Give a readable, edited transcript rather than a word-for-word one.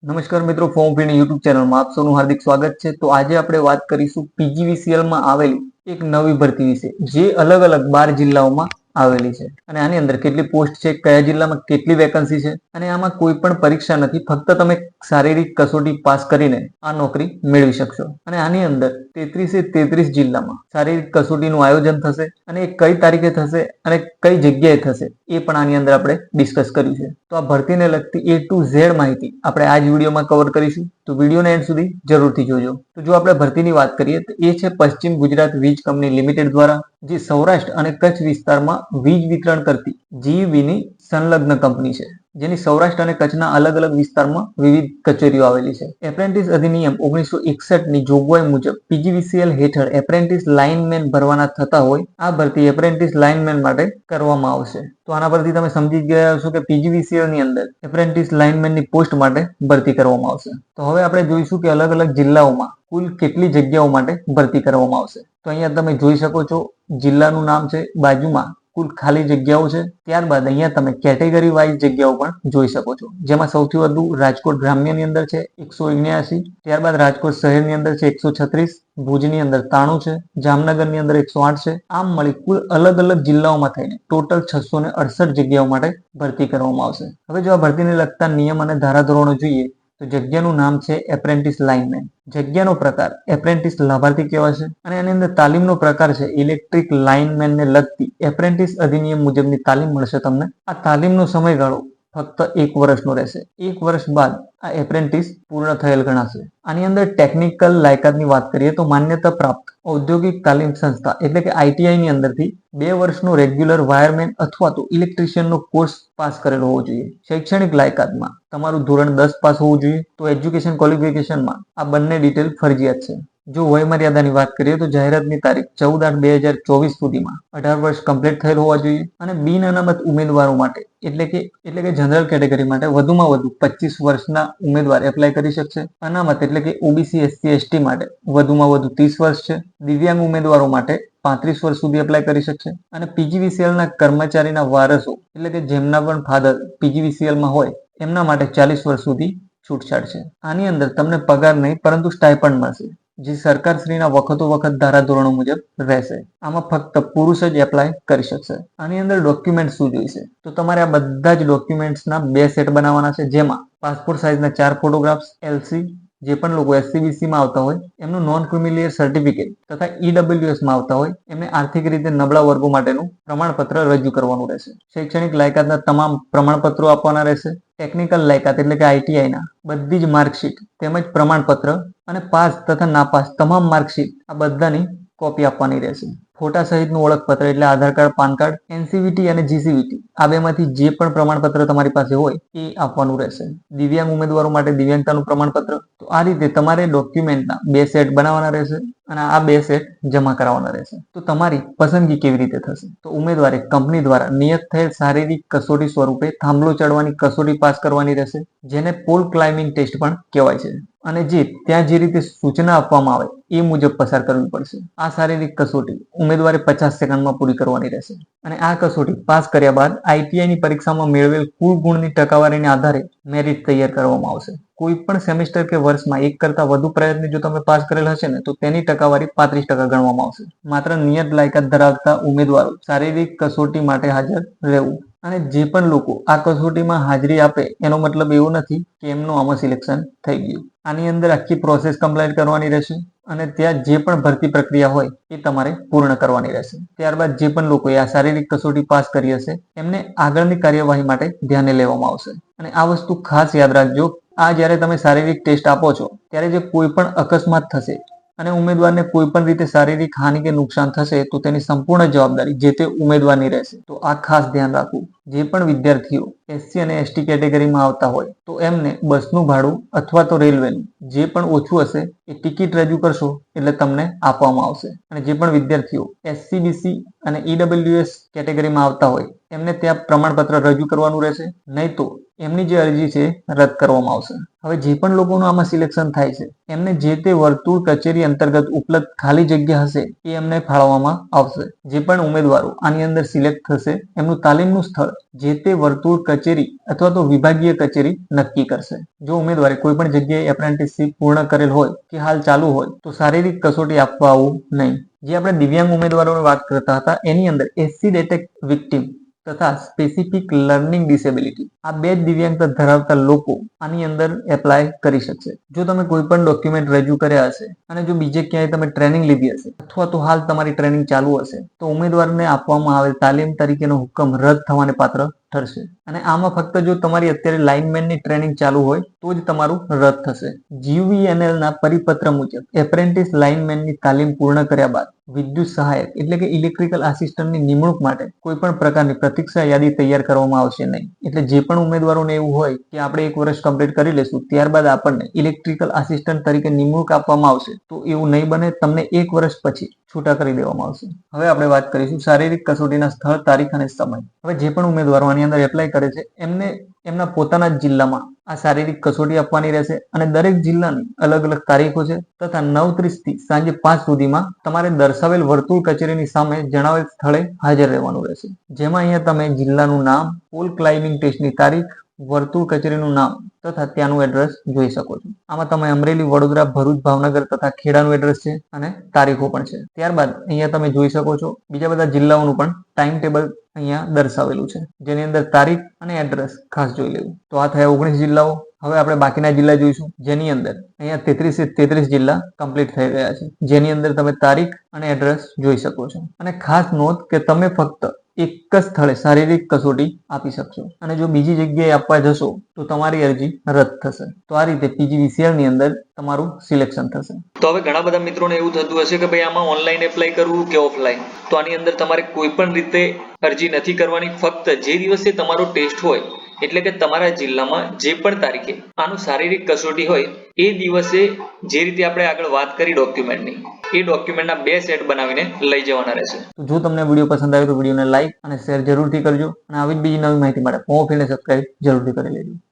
નમસ્કાર મિત્રો, ફોર્મ ફીની યુટ્યુબ ચેનલમાં આપ સૌનું હાર્દિક સ્વાગત છે. તો આજે આપણે વાત કરીશું પીજીવીસીએલમાં આવેલી એક નવી ભરતી વિશે, જે અલગ અલગ 12 જિલ્લાઓમાં આવેલી છે અને આની અંદર કેટલી પોસ્ટ છે, કયા જિલ્લામાં કેટલી વેકન્સી છે અને આમાં કોઈ પણ પરીક્ષા નથી. ફક્ત તમે શારીરિક કસોટી પાસ કરીને આ નોકરી મેળવી શકશો અને આની અંદર 33 જિલ્લામાં શારીરિક કસોટીનું આયોજન થશે અને એ કઈ તારીખે થશે અને કઈ જગ્યાએ થશે એ પણ આની અંદર આપણે ડિસ્કસ કર્યું છે. તો આ ભરતીને લગતી A to Z માહિતી આપણે આ જ વિડીયોમાં કવર કરીશું, તો વિડીયોને એન્ડ સુધી જરૂરથી જોજો. તો જો આપણે ભરતીની વાત કરીએ તો એ છે પશ્ચિમ ગુજરાત વીજ કંપની લિમિટેડ દ્વારા, જે સૌરાષ્ટ્ર અને કચ્છ વિસ્તારમાં વીજ વિતરણ કરતી GEBની સંલગ્ન કંપની છે, જેની સૌરાષ્ટ્ર અને કચ્છના અલગ અલગ વિસ્તારમાં વિવિધ કચેરીઓ આવેલી છે. એપ્રેન્ટિસ અધિનિયમ 1961 ની જોગવાઈ મુજબ પીજીવીસીએલ હેઠળ એપ્રેન્ટિસ લાઇનમેન ભરવાના થતા હોય આ ભરતી એપ્રેન્ટિસ લાઇનમેન માટે કરવામાં આવશે. તો આના પરથી તમે સમજી ગયા હશો કે પીજીવીસીએલ ની અંદર એપ્રેન્ટિસ લાઇનમેનની પોસ્ટ માટે ભરતી કરવામાં આવશે. તો હવે આપણે જોઈશું કે અલગ અલગ જિલ્લાઓમાં કુલ કેટલી જગ્યાઓ માટે ભરતી કરવામાં આવશે. તો અહીંયા તમે જોઈ શકો છો, જિલ્લાનું નામ છે, બાજુમાં કુલ ખાલી જગ્યાઓ છે. ત્યારબાદ અહીંયા તમે કેટેગરી વાઇઝ જગ્યાઓ પણ જોઈ શકો છો, જેમાં સૌથી વધુ રાજકોટ ગ્રામ્યની અંદર છે 179, ત્યારબાદ રાજકોટ શહેરની અંદર છે 136, ભુજની અંદર 93 છે, જામનગરની અંદર 108 છે. આમ મળી કુલ અલગ અલગ જિલ્લાઓમાં થઈને ટોટલ 668 જગ્યાઓ માટે ભરતી કરવામાં આવશે. હવે જો આ ભરતીને લગતા નિયમ અને ધારાધોરણો જોઈએ તો જગ્યાનું નામ છે એપ્રેન્ટિસ લાઇનમેન. જગ્યાનો પ્રકાર એપ્રેન્ટિસ લાભાર્થી કહેવાશે અને આની અંદર તાલીમનો પ્રકાર છે ઇલેક્ટ્રિક લાઇનમેનને લગતી એપ્રેન્ટિસ અધિનિયમ મુજબની તાલીમ મળશે તમને. આ તાલીમનો સમયગાળો ફક્ત 1 વર્ષનો રહેશે. 1 વર્ષ બાદ આ એપ્રેન્ટિસ પૂર્ણ થયેલ ગણાશે. આની અંદર ટેકનિકલ લાયકાતની વાત કરીએ તો માન્યતા પ્રાપ્ત ઔદ્યોગિક તાલીમ સંસ્થા એટલે કે ITI ની અંદરથી 2 વર્ષનો રેગ્યુલર વાયરમેન અથવા તો ઇલેક્ટ્રિશિયનનો કોર્સ પાસ કરેલો હોવો જોઈએ. શૈક્ષણિક લાયકાતમાં તમારું ધોરણ 10 પાસ હોવું જોઈએ. તો એજ્યુકેશન ક્વોલિફિકેશનમાં આ બંને ડિટેલ ફરજિયાત છે. જો વયમર્યાદાની વાત કરીએ તો જાહેરાતની તારીખ 14/8/2024 સુધીમાં 18 વર્ષ કમ્પ્લીટ થયેલ હોવા જોઈએ અને બિન અનામત ઉમેદવારો માટે એટલે કે જનરલ કેટેગરી માટે વધુમાં વધુ 25 વર્ષના ઉમેદવાર એપ્લાય કરી શકશે. અનામત એટલે કે OBC SC ST માટે વધુમાં વધુ 30 વર્ષ છે. દિવ્યાંગ ઉમેદવારો માટે 35 વર્ષ સુધી એપ્લાય કરી શકશે અને પીજીવીસીએલના કર્મચારીના વારસો એટલે કે જેમના પણ ફાધર પીજીવીસીએલમાં હોય એમના માટે 40 વર્ષ સુધી છૂટછાટ છે. આની અંદર તમને પગાર નહીં પરંતુ સ્ટાઇપન્ડ મળશે, જે સરકારશ્રીના વખત ધારાધોરણો મુજબ રહેશે. આમાં ફક્ત પુરુષ જ એપ્લાય કરી શકશે. આની અંદર ડોક્યુમેન્ટ શું જોઈશે તો તમારે આ બધા જ ડોક્યુમેન્ટ્સના 2 સેટ બનાવવાના છે, જેમાં પાસપોર્ટ સાઇઝના 4 ફોટોગ્રાફ્સ, LC, જે પણ લોકો SCBCમાં આવતા હોય એમનું નોન ક્રિમિલિયર સર્ટિફિકેટ તથા EWSમાં આવતા હોય એમને આર્થિક રીતે નબળા વર્ગો માટેનું પ્રમાણપત્ર રજૂ કરવાનું રહેશે. શૈક્ષણિક લાયકાતના તમામ પ્રમાણપત્રો આપવાના રહેશે. ટેકનિકલ લાયકાત એટલે કે ITIના બધી જ માર્કશીટ તેમજ પ્રમાણપત્ર અને પાસ તથા નાપાસ તમામ માર્કશીટ આ બધાની કોપી આપવાની રહેશે. ફોટા સહિતનું ઓળખપત્ર એટલે આધાર કાર્ડ, પાન કાર્ડ, NCVT અને GCVT આ બેમાંથી જે પણ પ્રમાણપત્ર તમારી પાસે હોય એ આપવાનું રહેશે. દિવ્યાંગ ઉમેદવારો માટે દિવ્યાંગતાનું પ્રમાણપત્ર. તો આ રીતે તમારે ડોક્યુમેન્ટના 2 સેટ બનાવવાના રહેશે અને આ 2 સેટ જમા કરાવવાના રહેશે. તો તમારી પસંદગી કેવી રીતે થશે તો ઉમેદવારે કંપની દ્વારા નિયત થયેલ શારીરિક કસોટી સ્વરૂપે થાંભલો ચડવાની કસોટી પાસ કરવાની રહેશે, જેને પોલ ક્લાઇમ્બિંગ ટેસ્ટ પણ કહેવાય છે અને ત્યાં જે રીતે સૂચના આપવામાં આવે એ મુજબ પસાર કરવી પડશે. આ શારીરિક કસોટી ઉમેદવારે 50 સેકન્ડમાં પૂરી કરવાની રહેશે અને આ કસોટી પાસ કર્યા બાદ ITIની પરીક્ષામાં મેળવેલ કુલ ગુણની ટકાવારીના આધારે મેરિટ તૈયાર કરવામાં આવશે. કોઈ પણ સેમેસ્ટર કે વર્ષમાં 1 કરતા વધુ પ્રયત્ન જો તમે પાસ કરેલ હશે ને તો તેની ટકાવારી 35% ગણવામાં આવશે. માત્ર નિયત લાયકાત ધરાવતા ઉમેદવારો શારીરિક કસોટી માટે હાજર રહેવું. અને જે પણ લોકો આ કસોટીમાં હાજરી આપે એનો મતલબ એવો નથી કે એમનું આમાં સિલેક્શન થઈ ગયું. આની અંદર આખી પ્રોસેસ કમ્પ્લીટ કરવાની રહેશે અને ત્યાં જે પણ ભરતી પ્રક્રિયા હોય એ તમારે પૂર્ણ કરવાની રહેશે. ત્યારબાદ જે પણ લોકોએ આ શારીરિક કસોટી પાસ કરી હશે એમને આગળની કાર્યવાહી માટે ધ્યાને લેવામાં આવશે. અને આ વસ્તુ ખાસ યાદ રાખજો, આ જ્યારે તમે શારીરિક ટેસ્ટ આપો છો ત્યારે જે કોઈ પણ અકસ્માત થશે અને ઉમેદવારને કોઈ પણ રીતે શારીરિક હાનિ કે નુકસાન થશે તો તેની સંપૂર્ણ જવાબદારી જે તે ઉમેદવારની રહેશે. તો આ ખાસ ધ્યાન રાખવું. જે પણ વિદ્યાર્થીઓ SC અને ST કેટેગરીમાં આવતા હોય તો એમને બસનું ભાડું અથવા તો રેલવેનું જે પણ ઓછું હશે એ ટિકિટ રજૂ કરશો એટલે તમને આપવામાં આવશે. અને જે પણ વિદ્યાર્થીઓ SCBC અને EWS કેટેગરીમાં આવતા હોય એમને ત્યાં પ્રમાણપત્ર રજૂ કરવાનું રહેશે, નહીં તો એમની જે અરજી છે રદ કરવામાં આવશે. હવે જે પણ લોકોનું આમાં સિલેક્શન થાય છે એમને જે તે વર્તુળ કચેરી અંતર્ગત ઉપલબ્ધ ખાલી જગ્યા હશે એ એમને ફાળવવામાં આવશે. જે પણ ઉમેદવારો આની અંદર સિલેક્ટ થશે એમનું તાલીમનું સ્થળ જે તે વર્તુળ કચેરી અથવા તો વિભાગીય કચેરી નક્કી કરશે. જો ઉમેદવારે કોઈ પણ જગ્યાએ એપ્રેન્ટિસશીપ પૂર્ણ કરેલ હોય કે હાલ ચાલુ હોય તો શારીરિક કસોટી આપવા આવવું નહીં. જે આપણે દિવ્યાંગ ઉમેદવારોની વાત કરતા હતા એની અંદર એસિડ એટેક વિક્ટિમ તથા સ્પેસિફિક લર્નિંગ ડિસેબિલિટી આ બે જ દિવ્યાંગતા ધરાવતા લોકો આની અંદર એપ્લાય કરી શકશે. જો તમે કોઈ પણ ડોક્યુમેન્ટ રજૂ કર્યા હશે અને જો બીજે ક્યાંય તમે ટ્રેનિંગ લીધી હશે અથવા તો હાલ તમારી ટ્રેનિંગ ચાલુ હશે તો ઉમેદવારને આપવામાં આવેલ તાલીમ તરીકેનો હુકમ રદ થવાને પાત્ર ઠરશે. અને આમાં ફક્ત જો તમારી અત્યારે લાઇનમેનની ટ્રેનિંગ ચાલુ હોય તો જ તમારું રદ થશે. GVNL ના પરિપત્ર મુજબ એપ્રેન્ટિસ લાઇનમેનની તાલીમ પૂર્ણ કર્યા બાદ વિદ્યુત સહાયક એટલે કે ઇલેક્ટ્રિકલ આસિસ્ટન્ટની નિમણૂક માટે કોઈ પણ પ્રકારની પ્રતીક્ષા યાદી તૈયાર કરવામાં આવશે નહીં. એટલે જે પણ ઉમેદવારોને એવું હોય કે આપણે 1 વર્ષ કમ્પ્લીટ કરી લેશું ત્યારબાદ આપણને ઇલેક્ટ્રિકલ આસિસ્ટન્ટ તરીકે નિમણૂક આપવામાં આવશે તો એવું નહીં બને. તમને 1 વર્ષ પછી છૂટા કરી દેવામાં આવશે. હવે આપણે વાત કરીશું શારીરિક કસોટીના સ્થળ, તારીખ અને સમય. હવે જે પણ ઉમેદવારો આની અંદર એપ્લાય કરે છે એમને એમના પોતાના જ જિલ્લામાં આ શારીરિક કસોટી આપવાની રહેશે અને દરેક જિલ્લાની અલગ અલગ તારીખો છે તથા 9:30 થી સાંજે 5 સુધીમાં તમારે દર્શાવેલ વર્તુળ કચેરીની સામે જણાવેલ સ્થળે હાજર રહેવાનું રહેશે. જેમાં અહીંયા તમે જિલ્લાનું નામ, પોલ ક્લાઇમ્બિંગ ટેસ્ટની તારીખ, વર્તુળ કચેરીનું નામ તથા ત્યાંનું એડ્રેસ જોઈ શકો છો. આમાં તમે અમરેલી, વડોદરા, ભરૂચ, ભાવનગર તથા ખેડાનું એડ્રેસ છે અને તારીખો પણ છે. ત્યારબાદ અહીંયા તમે જોઈ શકો છો બીજા બધા જિલ્લાઓનું પણ ટાઈમ ટેબલ અહીંયા દર્શાવેલું છે જેની અંદર તારીખ અને એડ્રેસ ખાસ જોઈ લેવું. તો આ થયા 19 જિલ્લાઓ. હવે આપણે બાકીના જિલ્લા જોઈશું જેની અંદર અહીંયા 33 જિલ્લા કમ્પ્લીટ થઈ ગયા છે જેની અંદર તમે તારીખ અને એડ્રેસ જોઈ શકો છો. અને ખાસ નોંધ કે તમે ફક્ત એક જ સ્થળે શારીરિક કસોટી આપી શકશો અને જો બીજી જગ્યાએ આપવા જશો તો તમારી અરજી રદ થશે. તો આ રીતે PGVCL ની અંદર તમારું સિલેક્શન થશે. તો હવે ઘણા બધા મિત્રોને એવું થતું હશે કે ભાઈ આમાં ઓનલાઈન એપ્લાય કરવું કે ઓફલાઈન. તો આની અંદર તમારે કોઈ પણ રીતે અરજી નથી કરવાની. ફક્ત જે દિવસે તમારો ટેસ્ટ હોય એટલે કે તમારા જિલ્લામાં જે પણ તારીખે આનું શારીરિક કસોટી હોય એ દિવસે જે રીતે આપણે આગળ વાત કરી ડોક્યુમેન્ટની એ ડોક્યુમેન્ટના 2 સેટ બનાવીને લઈ જવાના રહેશે. તો જો તમને વિડીયો પસંદ આવ્યો તો વિડીયોને લાઈક અને શેર જરૂરથી કરજો અને આવી જ બીજી નવી માહિતી માટે ફોન ફીને સબસ્ક્રાઇબ જરૂરથી કરી લેજો.